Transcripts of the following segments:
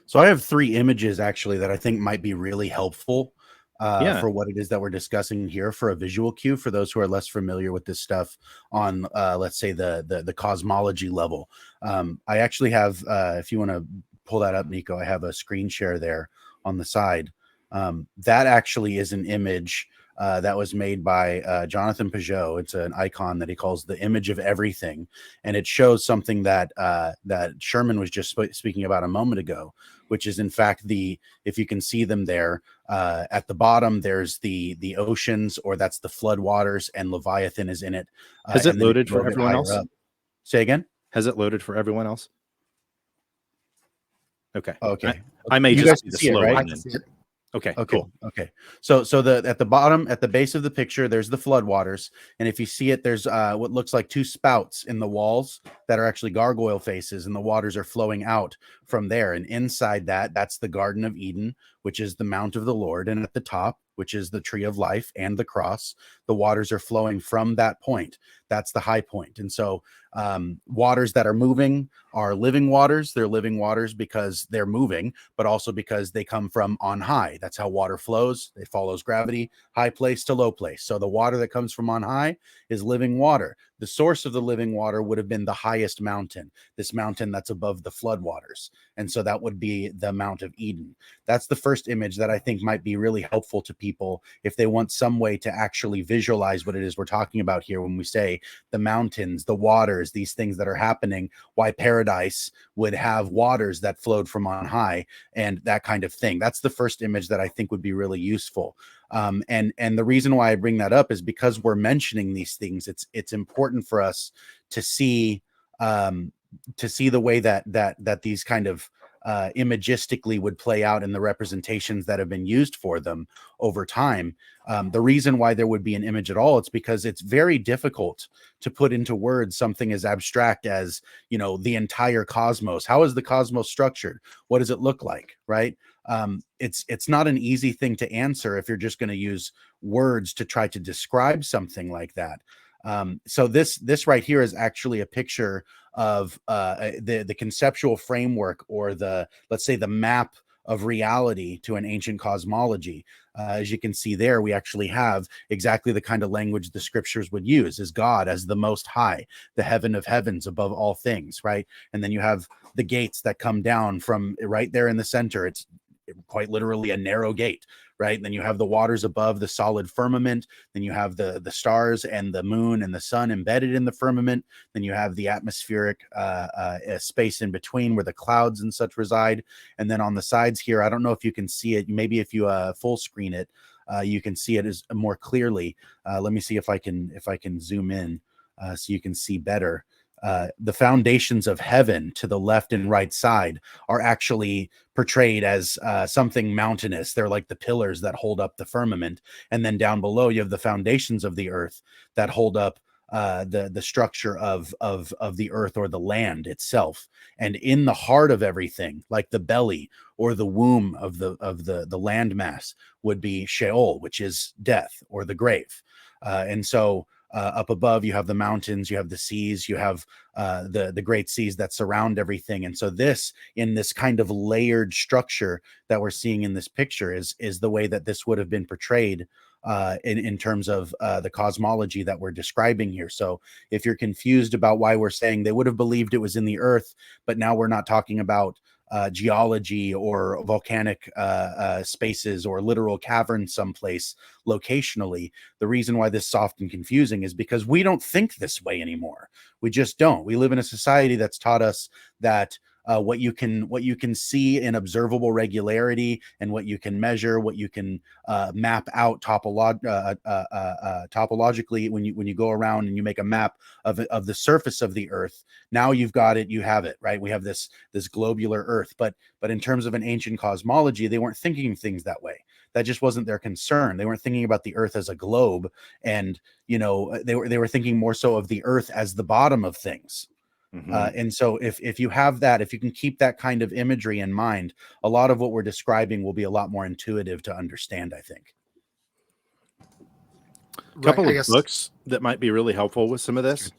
So I have three images actually that I think might be really helpful Yeah. for what it is that we're discussing here for a visual cue for those who are less familiar with this stuff on, let's say, the cosmology level. I actually have, if you want to pull that up, Nico, I have a screen share there on the side. That actually is an image that was made by Jonathan Peugeot. It's an icon that he calls the image of everything, and it shows something that that Sherman was just speaking about a moment ago, which is in fact if you can see them there at the bottom, there's the oceans, or that's the flood waters, and Leviathan is in it. Has it And then if loaded you go for a bit everyone higher else? up, say again. Has it loaded for everyone else? Okay. Okay, I may you just guys be can the see it, slow right? one then. Okay, Okay. cool. Okay. So the at the bottom, at the base of the picture, there's the floodwaters, and if you see it, there's what looks like two spouts in the walls that are actually gargoyle faces, and the waters are flowing out from there. And inside that, that's the Garden of Eden, which is the Mount of the Lord, and at the top, which is the Tree of Life and the cross, the waters are flowing from that point. That's the high point. And so waters that are moving are living waters. They're living waters because they're moving, but also because they come from on high. That's how water flows. It follows gravity, high place to low place. So the water that comes from on high is living water. The source of the living water would have been the highest mountain, this mountain that's above the floodwaters. And so that would be the Mount of Eden. That's the first image that I think might be really helpful to people if they want some way to actually visualize what it is we're talking about here when we say the mountains, the waters, these things that are happening, why paradise would have waters that flowed from on high, and that kind of thing. That's the first image that I think would be really useful. And the reason why I bring that up is because we're mentioning these things. It's important for us to see the way that these kind of imagistically would play out in the representations that have been used for them over time. The reason why there would be an image at all, it's because it's very difficult to put into words something as abstract as, the entire cosmos. How is the cosmos structured? What does it look like? Right? It's not an easy thing to answer if you're just going to use words to try to describe something like that. So this right here is actually a picture of the conceptual framework, or let's say the map of reality to an ancient cosmology. As you can see there, we actually have exactly the kind of language the scriptures would use, as God as the most high, the heaven of heavens above all things, right? And then you have the gates that come down from right there in the center. It's quite literally a narrow gate, right? And then you have the waters above the solid firmament. Then you have the stars and the moon and the sun embedded in the firmament. Then you have the atmospheric space in between where the clouds and such reside. And then on the sides here, I don't know if you can see it. Maybe if you full screen it, you can see it as more clearly. Let me see if I can zoom in so you can see better. The foundations of heaven to the left and right side are actually portrayed as something mountainous. They're like the pillars that hold up the firmament. And then down below, you have the foundations of the earth that hold up the structure of the earth, or the land itself. And in the heart of everything, like the belly or the womb of the landmass, would be Sheol, which is death or the grave. And so up above, you have the mountains, you have the seas, you have the great seas that surround everything. And so in this kind of layered structure that we're seeing in this picture is the way that this would have been portrayed in terms of the cosmology that we're describing here. So if you're confused about why we're saying they would have believed it was in the earth, but now we're not talking about geology or volcanic spaces or literal caverns someplace locationally, the reason why this is often confusing is because we don't think this way anymore. We just don't. We live in a society that's taught us that what you can see in observable regularity, and what you can measure, what you can map out topologically when you go around and you make a map of the surface of the earth. Now you've got it, you have it, right? We have this globular earth, but in terms of an ancient cosmology, they weren't thinking things that way. That just wasn't their concern. They weren't thinking about the earth as a globe, and they were thinking more so of the earth as the bottom of things. And so if you have that, if you can keep that kind of imagery in mind, a lot of what we're describing will be a lot more intuitive to understand, I think. A couple of books that might be really helpful with some of this.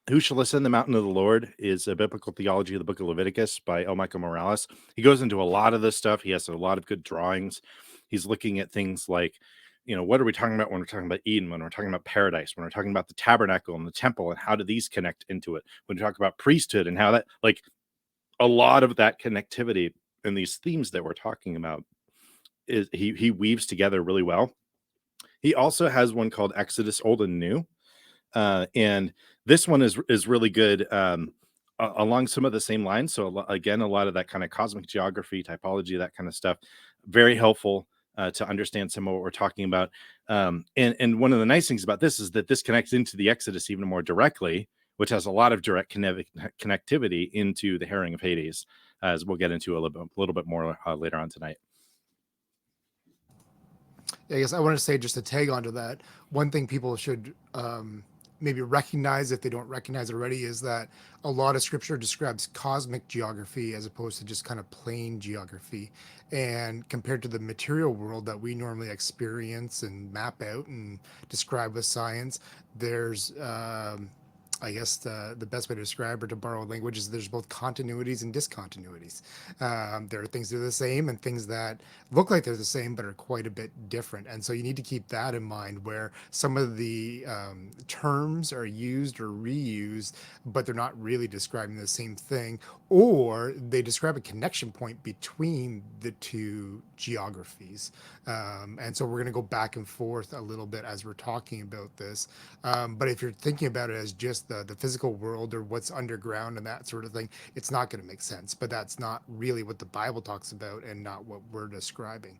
Who Shall Ascend the Mountain of the Lord is a biblical theology of the book of Leviticus by L. Michael Morales. He goes into a lot of this stuff. He has a lot of good drawings. He's looking at things like, what are we talking about when we're talking about Eden, when we're talking about paradise, when we're talking about the tabernacle and the temple, and how do these connect into it? When we talk about priesthood and how that, like, a lot of that connectivity and these themes that we're talking about is he weaves together really well. He also has one called Exodus Old and New, and this one is really good, along some of the same lines. So again, a lot of that kind of cosmic geography, typology, that kind of stuff, very helpful to understand some of what we're talking about. And one of the nice things about this is that this connects into the Exodus even more directly, which has a lot of direct connectivity into the Herring of Hades, as we'll get into a little bit more later on tonight. I guess I want to say, just to tag onto that, one thing people should maybe recognize, if they don't recognize it already, is that a lot of scripture describes cosmic geography as opposed to just kind of plain geography. And compared to the material world that we normally experience and map out and describe with science, there's I guess the best way to describe or to borrow language is there's both continuities and discontinuities. There are things that are the same and things that look like they're the same but are quite a bit different. And so you need to keep that in mind, where some of the terms are used or reused, but they're not really describing the same thing, or they describe a connection point between the two geographies. And so we're going to go back and forth a little bit as we're talking about this. But if you're thinking about it as just the physical world or what's underground and that sort of thing, it's not going to make sense. But that's not really what the Bible talks about and not what we're describing.